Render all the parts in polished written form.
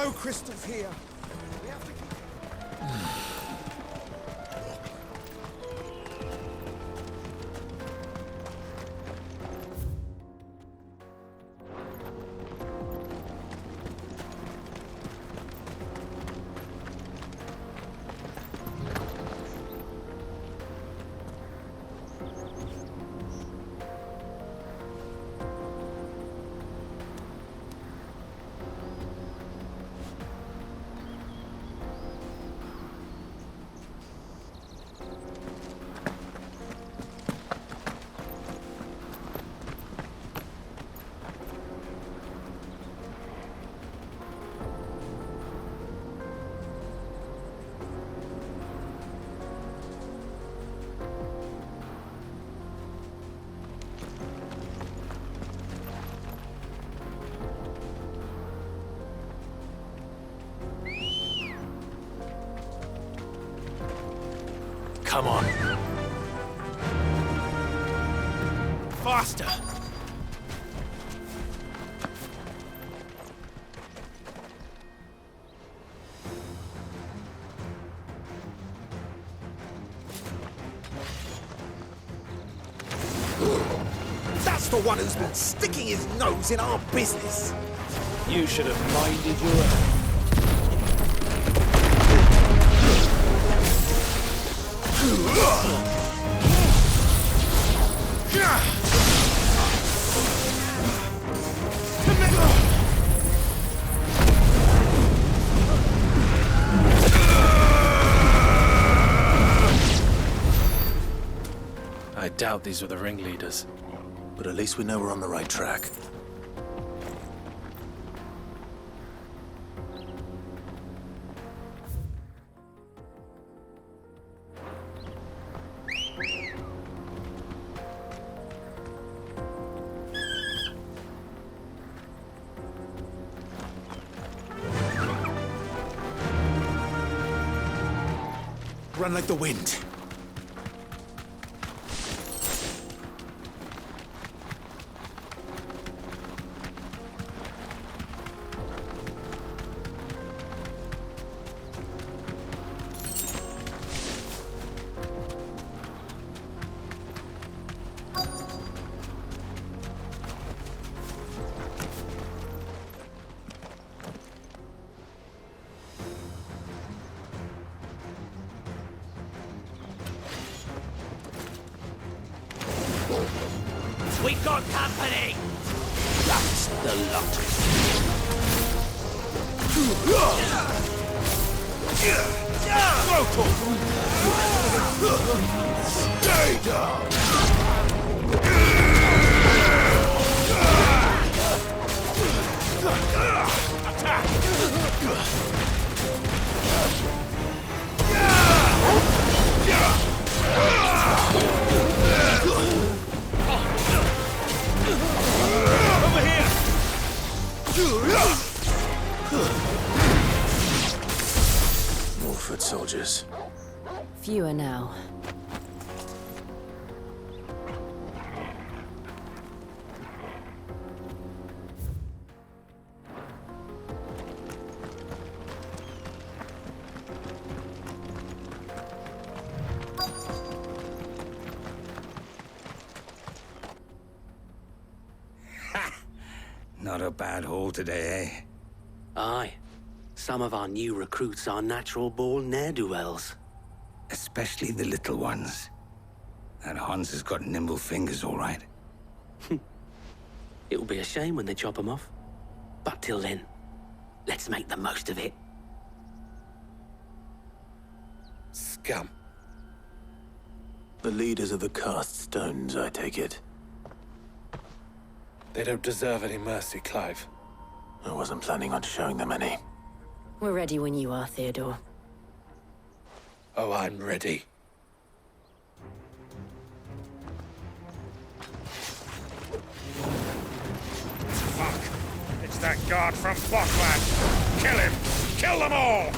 no crystals here. We have to keep... Come on. Faster! That's the one who's been sticking his nose in our business. You should have minded your own. I doubt these were the ringleaders. But at least we know we're on the right track. Run like the wind. We've got company! That's the lot. Stay down! Attack! Over here! More foot soldiers. Fewer now. Not a bad haul today, eh? Aye. Some of our new recruits are natural-born ne'er-do-wells. Especially the little ones. That Hans has got nimble fingers, all right. It'll be a shame when they chop them off. But till then, let's make the most of it. Scum. The leaders of the cast stones, I take it. They don't deserve any mercy, Clive. I wasn't planning on showing them any. We're ready when you are, Theodore. Oh, I'm ready. Fuck! It's that guard from Botland! Kill him! Kill them all!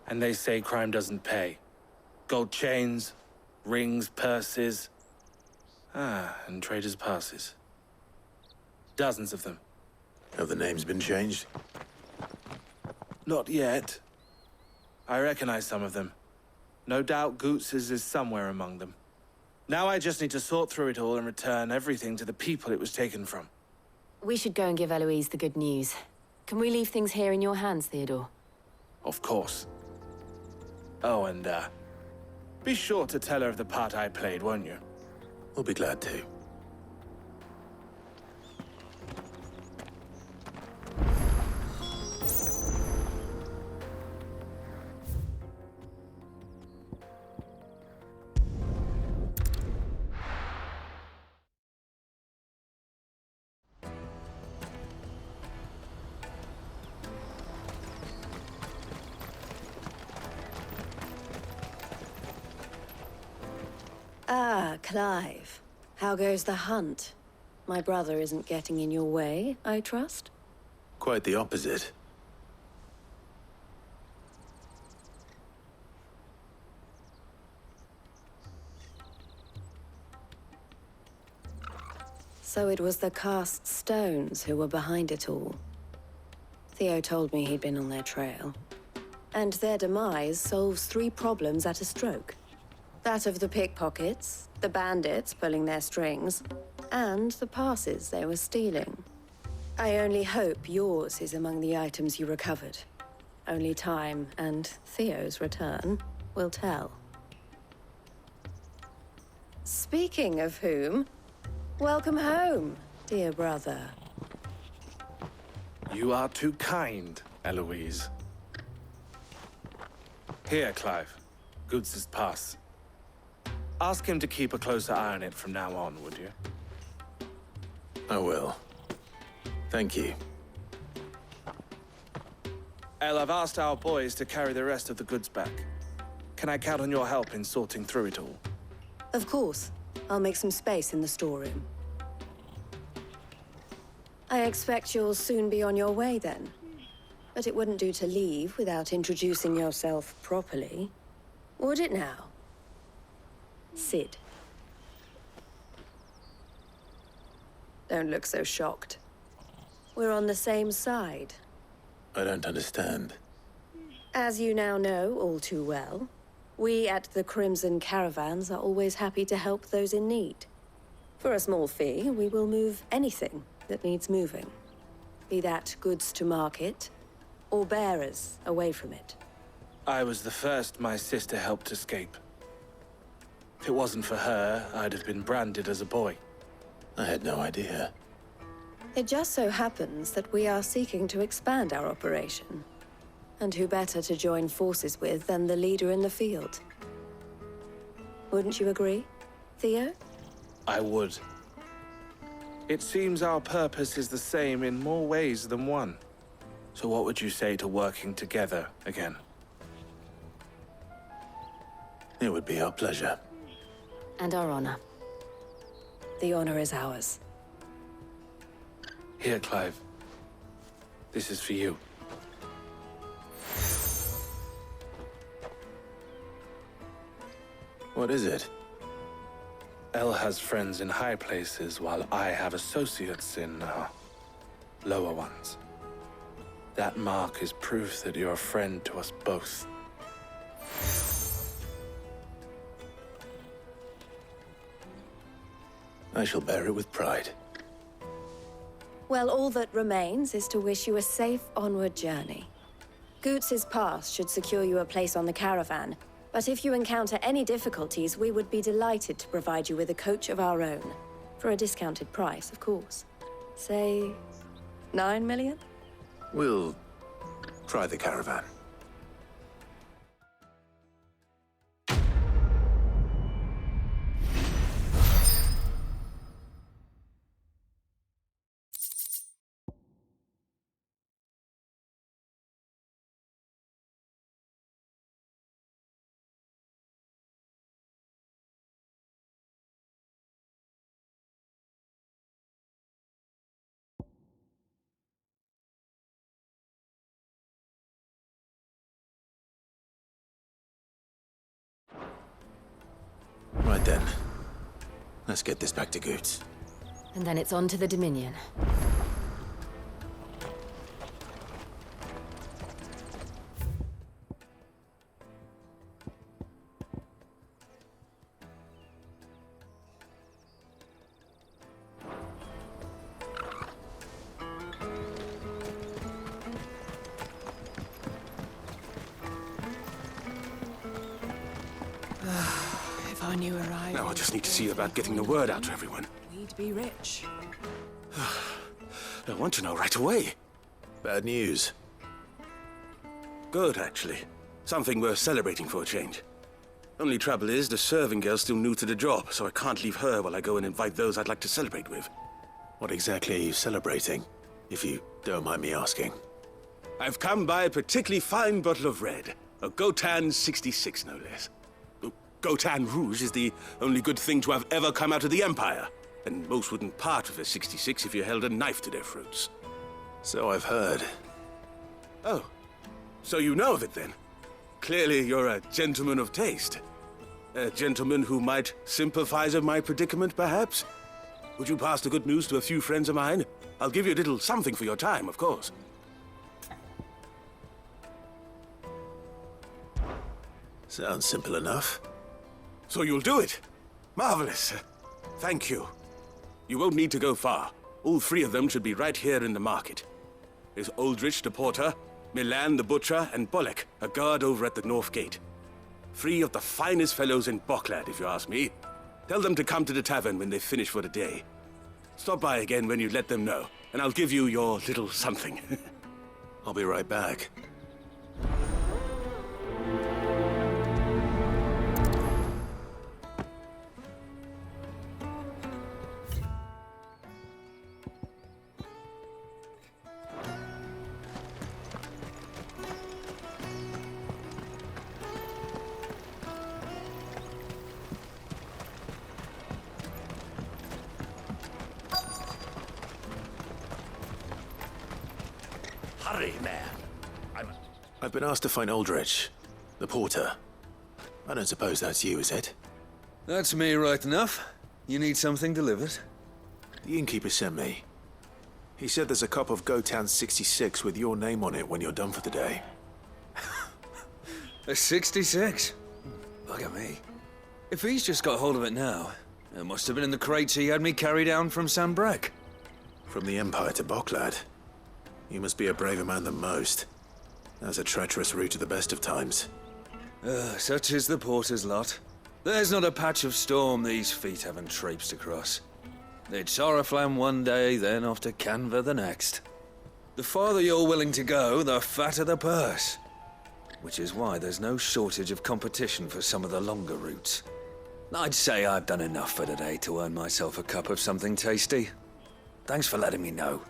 And they say crime doesn't pay. Gold chains, rings, purses. And traders' passes. Dozens of them. Have the names been changed? Not yet. I recognize some of them. No doubt Goots's is somewhere among them. Now I just need to sort through it all and return everything to the people it was taken from. We should go and give Eloise the good news. Can we leave things here in your hands, Theodore? Of course. Oh, and, be sure to tell her of the part I played, won't you? We'll be glad to. Ah, Clive. How goes the hunt? My brother isn't getting in your way, I trust? Quite the opposite. So it was the cast stones who were behind it all. Theo told me he'd been on their trail. And their demise solves 3 problems at a stroke. That of the pickpockets, the bandits pulling their strings, and the passes they were stealing. I only hope yours is among the items you recovered. Only time and Theo's return will tell. Speaking of whom, welcome home, dear brother. You are too kind, Eloise. Here, Clive. Goods's pass. Ask him to keep a closer eye on it from now on, would you? I will. Thank you. El, I've asked our boys to carry the rest of the goods back. Can I count on your help in sorting through it all? Of course. I'll make some space in the storeroom. I expect you'll soon be on your way then. But it wouldn't do to leave without introducing yourself properly. Would it now? Sid. Don't look so shocked. We're on the same side. I don't understand. As you now know all too well, we at the Crimson Caravans are always happy to help those in need. For a small fee, we will move anything that needs moving. Be that goods to market, or bearers away from it. I was the first my sister helped escape. If it wasn't for her, I'd have been branded as a boy. I had no idea. It just so happens that we are seeking to expand our operation. And who better to join forces with than the leader in the field? Wouldn't you agree, Theo? I would. It seems our purpose is the same in more ways than one. So what would you say to working together again? It would be our pleasure. And our honor. The honor is ours. Here, Clive. This is for you. What is it? El has friends in high places, while I have associates in, lower ones. That mark is proof that you're a friend to us both. I shall bear it with pride. Well, all that remains is to wish you a safe onward journey. Goots's pass should secure you a place on the caravan, but if you encounter any difficulties, we would be delighted to provide you with a coach of our own. For a discounted price, of course. Say, 9 million? We'll try the caravan. Right then. Let's get this back to Goots. And then it's on to the Dominion. If I knew arrived, Now I just need to see about getting the word out to everyone. we'd be rich. I want to know right away. Bad news. Good, actually. Something worth celebrating for a change. Only trouble is, the serving girl's still new to the job, so I can't leave her while I go and invite those I'd like to celebrate with. What exactly are you celebrating, if you don't mind me asking? I've come by a particularly fine bottle of red. A Gotan 66, no less. Gotan Rouge is the only good thing to have ever come out of the Empire. And most wouldn't part with a 66 if you held a knife to their throats. So I've heard. Oh, so you know of it then? Clearly you're a gentleman of taste. A gentleman who might sympathize with my predicament, perhaps? Would you pass the good news to a few friends of mine? I'll give you a little something for your time, of course. Sounds simple enough. So you'll do it? Marvelous. Thank you. You won't need to go far. All three of them should be right here in the market. There's Aldrich the porter, Milan the butcher, and Bolek, a guard over at the north gate. Three of the finest fellows in Boklad, if you ask me. Tell them to come to the tavern when they finish for the day. Stop by again when you let them know, and I'll give you your little something. I'll be right back. Hurry, man. I've been asked to find Aldrich, the porter. I don't suppose that's you, is it? That's me right enough. You need something delivered? The innkeeper sent me. He said there's a cup of Gotan 66 with your name on it when you're done for the day. A 66? Look at me. If he's just got hold of it now, it must have been in the crates he had me carry down from Sambrek. From the Empire to Boklad. You must be a braver man than most. That's a treacherous route at the best of times. Such is the porter's lot. There's not a patch of storm these feet haven't traipsed across. It's Oriflamme one day, then off to Canva the next. The farther you're willing to go, the fatter the purse. Which is why there's no shortage of competition for some of the longer routes. I'd say I've done enough for today to earn myself a cup of something tasty. Thanks for letting me know.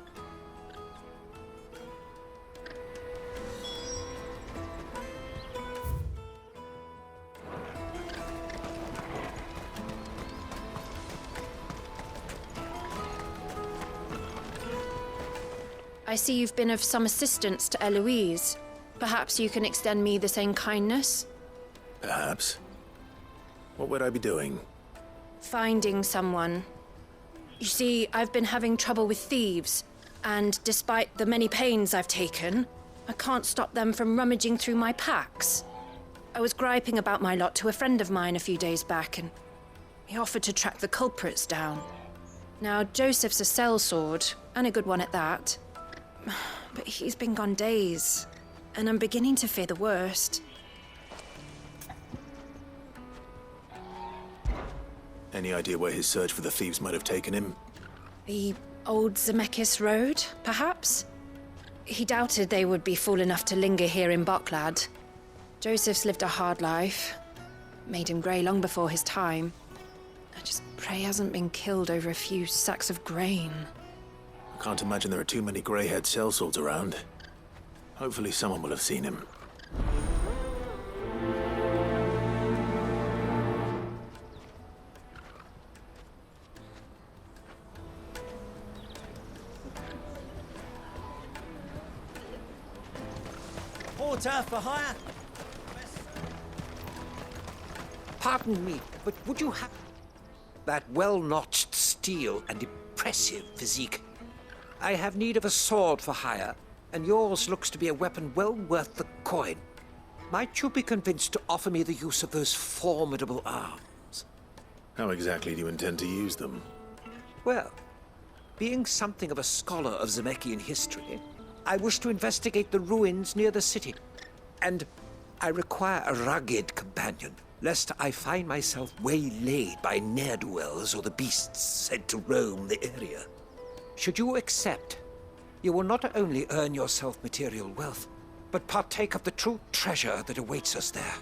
I see you've been of some assistance to Eloise. Perhaps you can extend me the same kindness? Perhaps. What would I be doing? Finding someone. You see, I've been having trouble with thieves, and despite the many pains I've taken, I can't stop them from rummaging through my packs. I was griping about my lot to a friend of mine a few days back, and he offered to track the culprits down. Now, Joseph's a sellsword, and a good one at that. But he's been gone days, and I'm beginning to fear the worst. Any idea where his search for the thieves might have taken him? The old Zemeckis Road, perhaps? He doubted they would be fool enough to linger here in Boklad. Joseph's lived a hard life. Made him grey long before his time. I just pray he hasn't been killed over a few sacks of grain. I can't imagine there are too many grey-haired sellswords around. Hopefully someone will have seen him. Porter for hire? Pardon me, but would you have... that well-notched steel and impressive physique. I have need of a sword for hire, and yours looks to be a weapon well worth the coin. Might you be convinced to offer me the use of those formidable arms? How exactly do you intend to use them? Well, being something of a scholar of Zemeckis history, I wish to investigate the ruins near the city. And I require a rugged companion, lest I find myself waylaid by ne'er-do-wells or the beasts said to roam the area. Should you accept, you will not only earn yourself material wealth, but partake of the true treasure that awaits us there.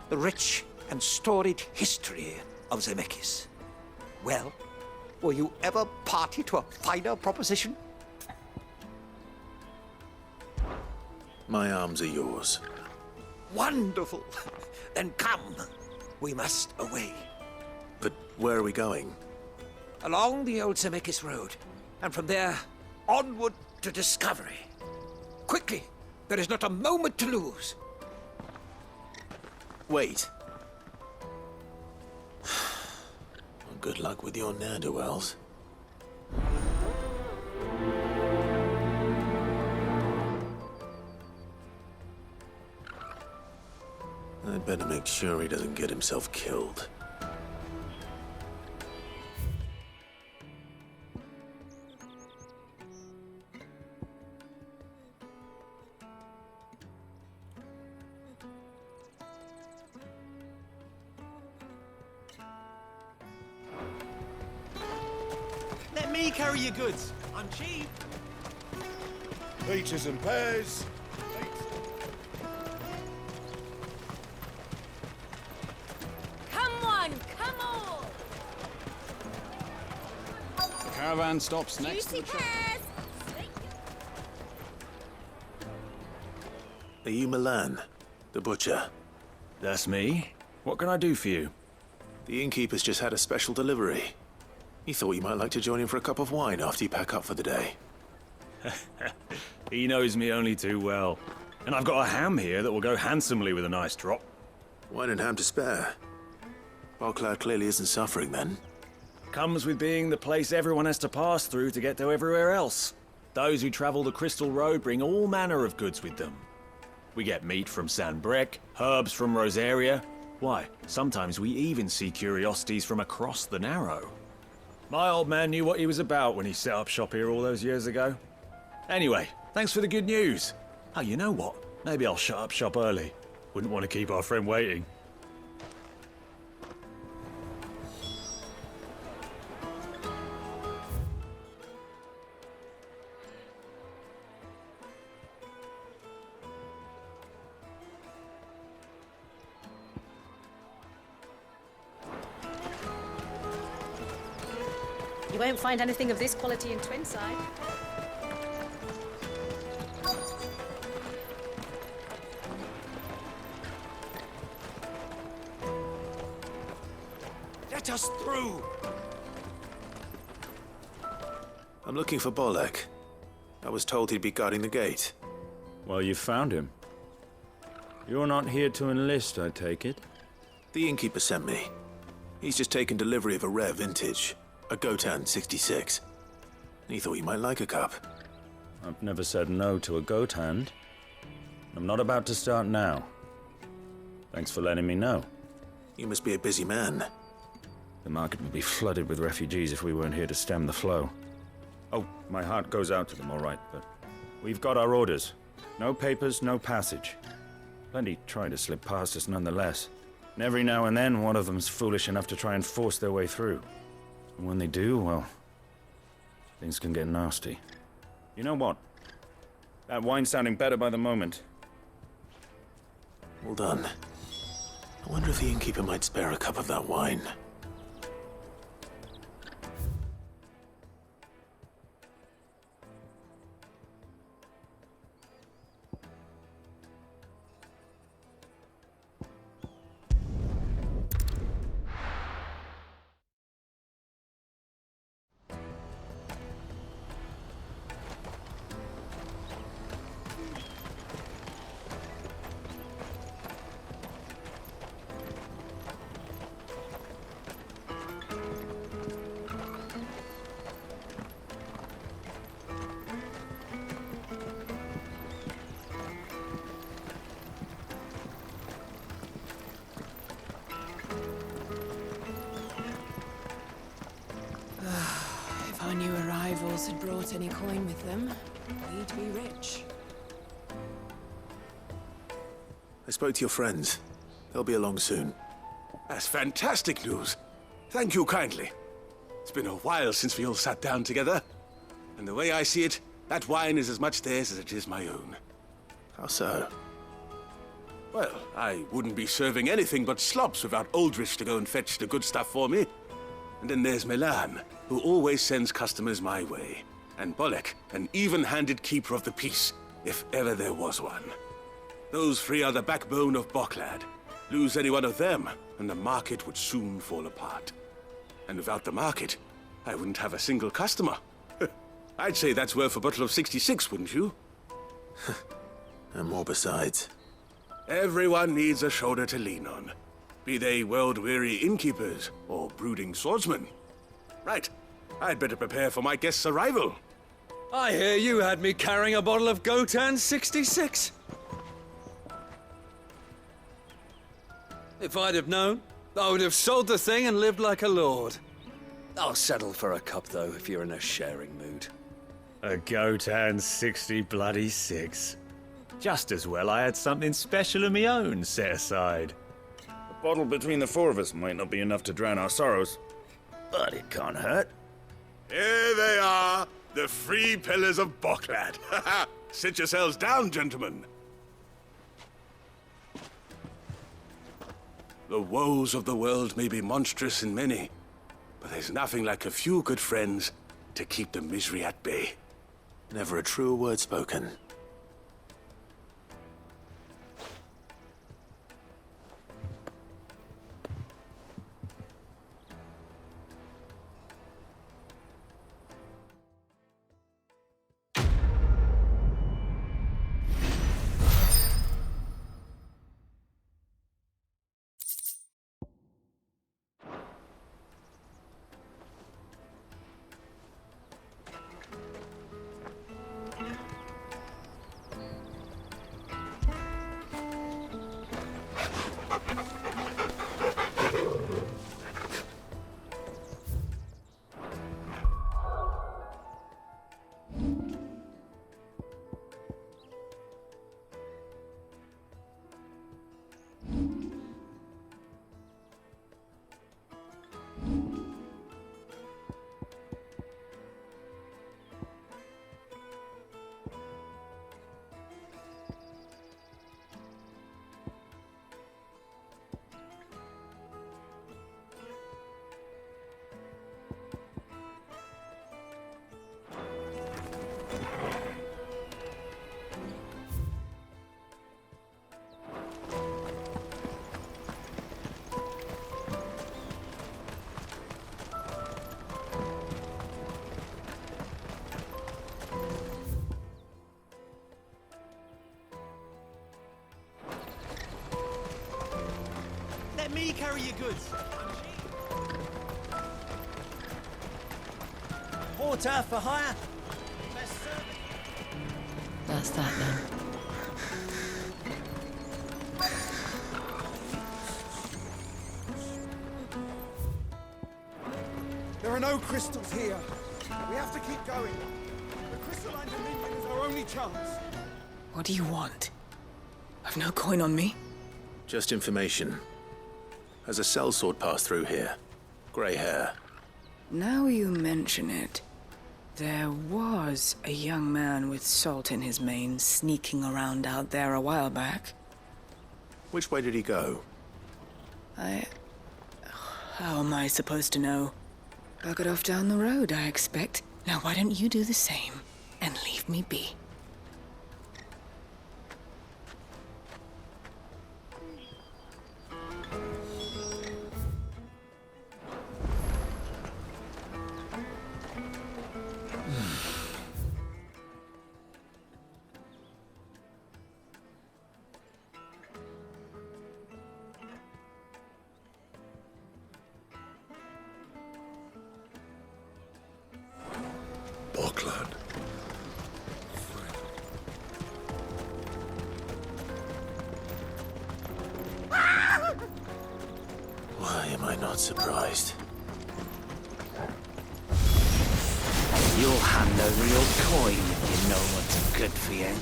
The rich and storied history of Zemeckis. Well, were you ever party to a finer proposition? My arms are yours. Wonderful! Then come. We must away. But where are we going? Along the old Zemeckis Road, and from there, onward to discovery. Quickly! There is not a moment to lose. Wait. Good luck with your ne'er-do-wells. I'd better make sure he doesn't get himself killed. Let me carry your goods. I'm cheap. Peaches and pears. Come on, come on! The caravan stops next to the shop. Are you Milan, the butcher? That's me. What can I do for you? The innkeeper's just had a special delivery. He thought you might like to join him for a cup of wine after you pack up for the day. He knows me only too well. And I've got a ham here that will go handsomely with a nice drop. Wine and ham to spare. Boklad clearly isn't suffering then. Comes with being the place everyone has to pass through to get to everywhere else. Those who travel the Crystal Road bring all manner of goods with them. We get meat from San Brec, herbs from Rosaria. Why, sometimes we even see curiosities from across the Narrow. My old man knew what he was about when he set up shop here all those years ago. Anyway, thanks for the good news. Oh, you know what? Maybe I'll shut up shop early. Wouldn't want to keep our friend waiting. You won't find anything of this quality in Twinside. Let us through! I'm looking for Bolek. I was told he'd be guarding the gate. Well, you found him. You're not here to enlist, I take it? The innkeeper sent me. He's just taken delivery of a rare vintage. A Gotan 66. He thought you might like a cup. I've never said no to a goat hand. I'm not about to start now. Thanks for letting me know. You must be a busy man. The market would be flooded with refugees if we weren't here to stem the flow. Oh, my heart goes out to them, all right, but we've got our orders. No papers, no passage. Plenty try to slip past us nonetheless. And every now and then, one of them's foolish enough to try and force their way through. And when they do, well, things can get nasty. You know what? That wine's sounding better by the moment. Well done. I wonder if the innkeeper might spare a cup of that wine. brought any coin with them, we'd be rich. I spoke to your friends. They'll be along soon. That's fantastic news. Thank you kindly. It's been a while since we all sat down together. And the way I see it, that wine is as much theirs as it is my own. How so? Well, I wouldn't be serving anything but slops without Aldrich to go and fetch the good stuff for me. And then there's Milan, who always sends customers my way. And Bolek, an even-handed keeper of the peace, if ever there was one. Those three are the backbone of Boklad. Lose any one of them, and the market would soon fall apart. And without the market, I wouldn't have a single customer. I'd say that's worth a bottle of 66, wouldn't you? And more besides. Everyone needs a shoulder to lean on. Be they world-weary innkeepers or brooding swordsmen. Right, I'd better prepare for my guest's arrival. I hear you had me carrying a bottle of Gotan 66. If I'd have known, I would have sold the thing and lived like a lord. I'll settle for a cup, though, if you're in a sharing mood. A Gotan 60 bloody 6. Just as well I had something special of my own set aside. A bottle between the four of us might not be enough to drown our sorrows, but it can't hurt. Here they are, the three pillars of Boklad. Sit yourselves down, gentlemen. The woes of the world may be monstrous in many, but there's nothing like a few good friends to keep the misery at bay. Never a truer word spoken. Let me carry your goods. Porter for hire. That's that then. There are no crystals here. We have to keep going. The crystalline dominion is our only chance. What do you want? I've no coin on me. Just information. Has a sellsword passed through here? Grey hair. Now you mention it, there was a young man with salt in his mane sneaking around out there a while back. Which way did he go? How am I supposed to know? Buggered off down the road, I expect. Now why don't you do the same and leave me be? Boklad. Why am I not surprised? You'll hand over your coin if you know what's good for you.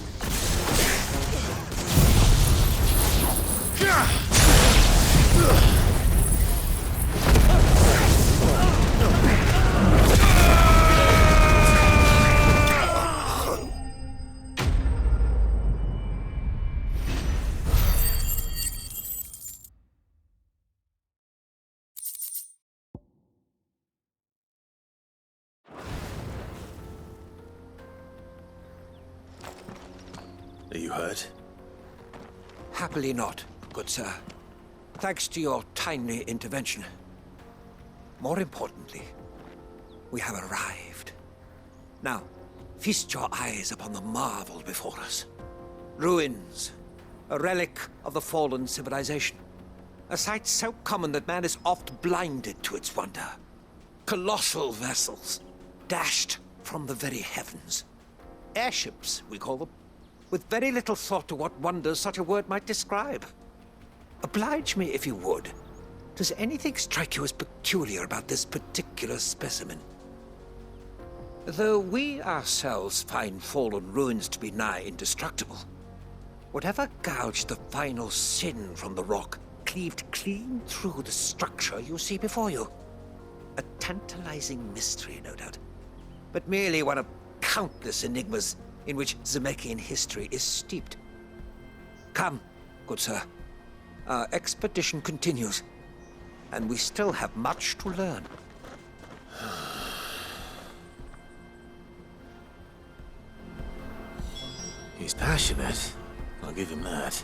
Are you hurt? Happily not, good sir. Thanks to your timely intervention. More importantly, we have arrived. Now, feast your eyes upon the marvel before us. Ruins, a relic of the fallen civilization. A sight so common that man is oft blinded to its wonder. Colossal vessels, dashed from the very heavens. Airships, we call them, with very little thought to what wonders such a word might describe. Oblige me if you would. Does anything strike you as peculiar about this particular specimen? Though we ourselves find fallen ruins to be nigh indestructible, whatever gouged the final sin from the rock cleaved clean through the structure you see before you. A tantalizing mystery, no doubt, but merely one of countless enigmas in which Zemeckis history is steeped. Come, good sir. Our expedition continues, and we still have much to learn. He's passionate. I'll give him that.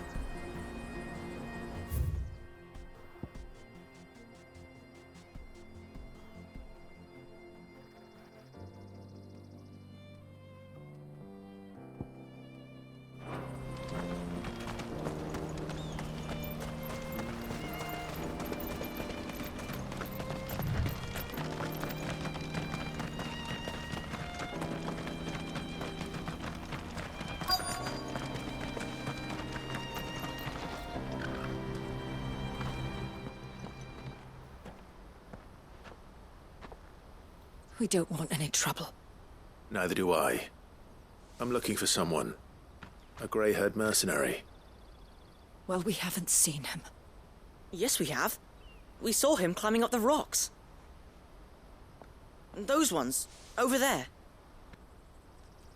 We don't want any trouble. Neither do I. I'm looking for someone. A grey-haired mercenary. Well, we haven't seen him. Yes, we have. We saw him climbing up the rocks. Those ones, over there.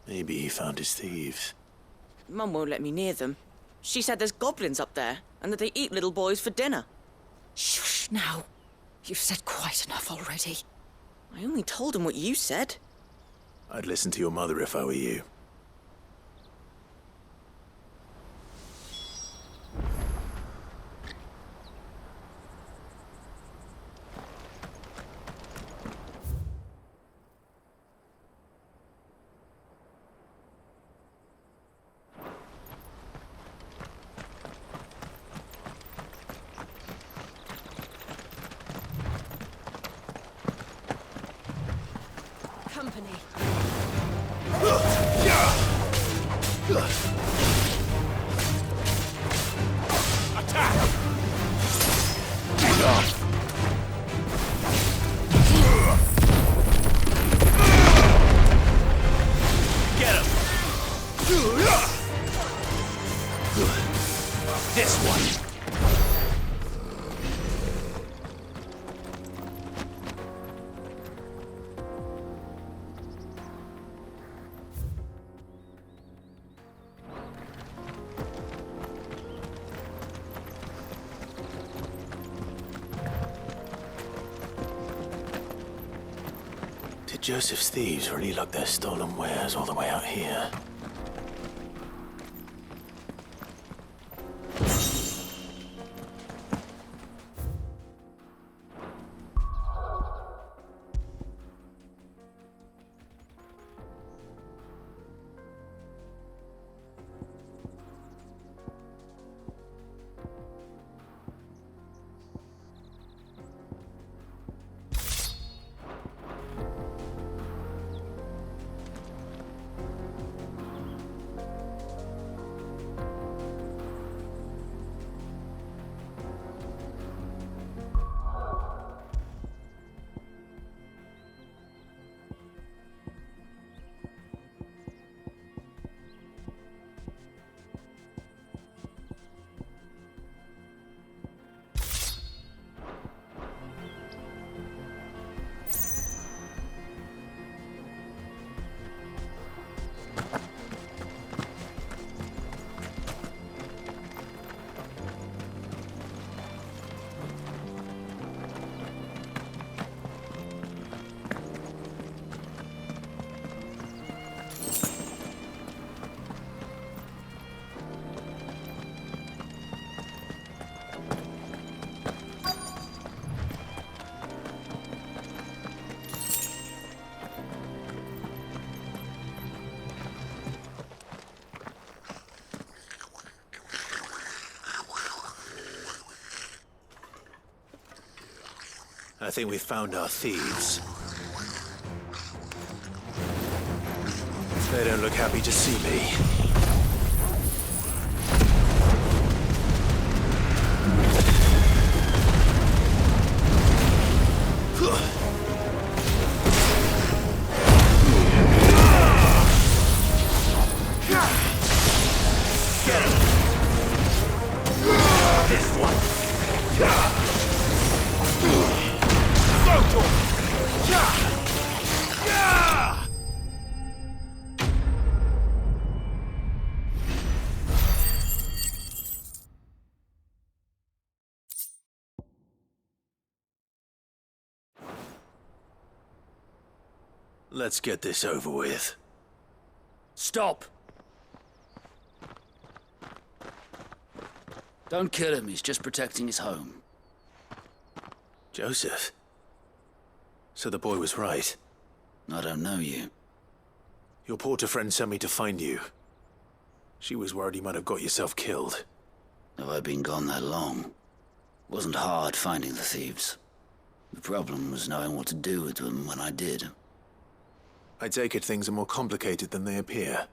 Maybe he found his thieves. Mum won't let me near them. She said there's goblins up there, and that they eat little boys for dinner. Shush now. You've said quite enough already. I only told him what you said. I'd listen to your mother if I were you. Company. Attack! Get him! This one! Did Joseph's thieves really lug their stolen wares all the way out here? I think we've found our thieves. They don't look happy to see me. Let's get this over with. Stop! Don't kill him, he's just protecting his home. Joseph? So the boy was right. I don't know you. Your porter friend sent me to find you. She was worried you might have got yourself killed. Have I been gone that long? Wasn't hard finding the thieves. The problem was knowing what to do with them when I did. I take it things are more complicated than they appear.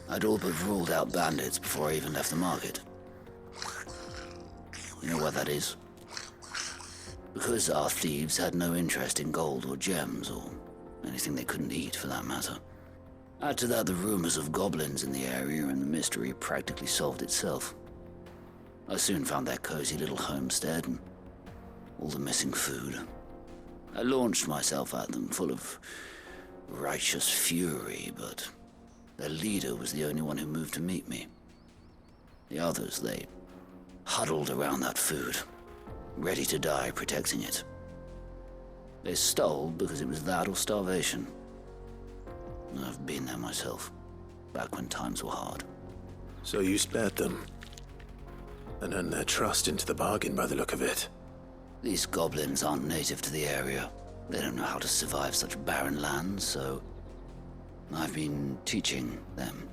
I'd all but ruled out bandits before I even left the market. You know what that is? Because our thieves had no interest in gold or gems, or anything they couldn't eat for that matter. Add to that the rumors of goblins in the area, and the mystery practically solved itself. I soon found their cozy little homestead and all the missing food. I launched myself at them, full of righteous fury, but their leader was the only one who moved to meet me. The others, they huddled around that food, ready to die protecting it. They stole because it was that or starvation. I've been there myself, back when times were hard. So you spared them? And earned their trust into the bargain by the look of it. These goblins aren't native to the area. They don't know how to survive such barren lands, so I've been teaching them.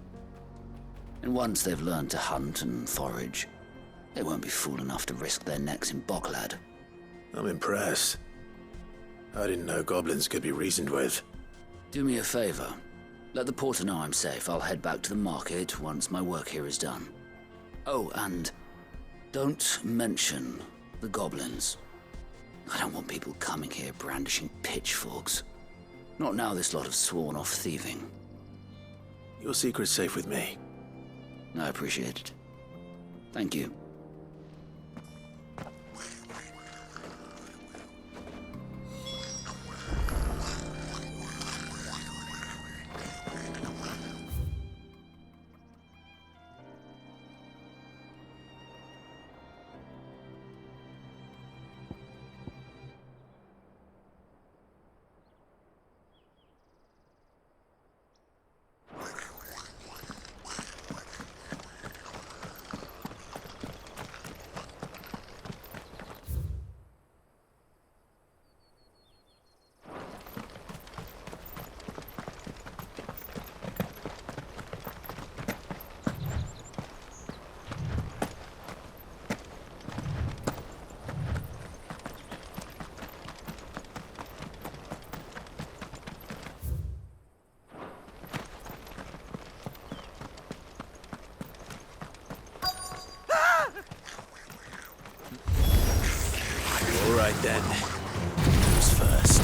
And once they've learned to hunt and forage, they won't be fool enough to risk their necks in Boklad. I'm impressed. I didn't know goblins could be reasoned with. Do me a favor. Let the porter know I'm safe. I'll head back to the market once my work here is done. Oh, and don't mention the goblins. I don't want people coming here brandishing pitchforks. Not now this lot have sworn off thieving. Your secret's safe with me. I appreciate it. Thank you. All right then. Who's first?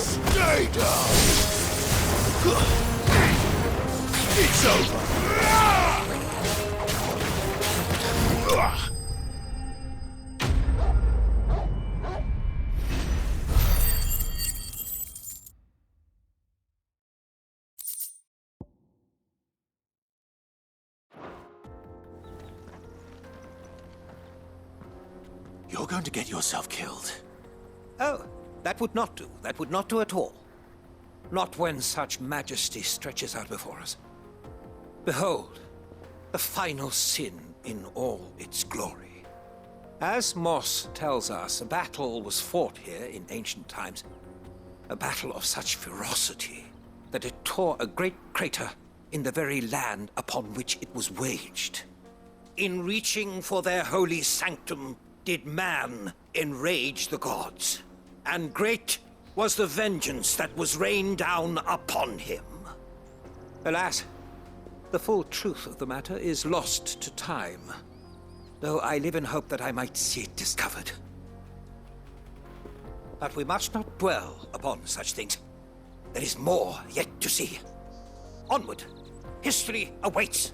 Stay down! It's over! You're going to get yourself killed. Oh, that would not do. That would not do at all. Not when such majesty stretches out before us. Behold, the final sin in all its glory. As Moss tells us, a battle was fought here in ancient times. A battle of such ferocity that it tore a great crater in the very land upon which it was waged. In reaching for their holy sanctum, did man enrage the gods, and great was the vengeance that was rained down upon him. Alas, the full truth of the matter is lost to time, though I live in hope that I might see it discovered. But we must not dwell upon such things. There is more yet to see. Onward! History awaits!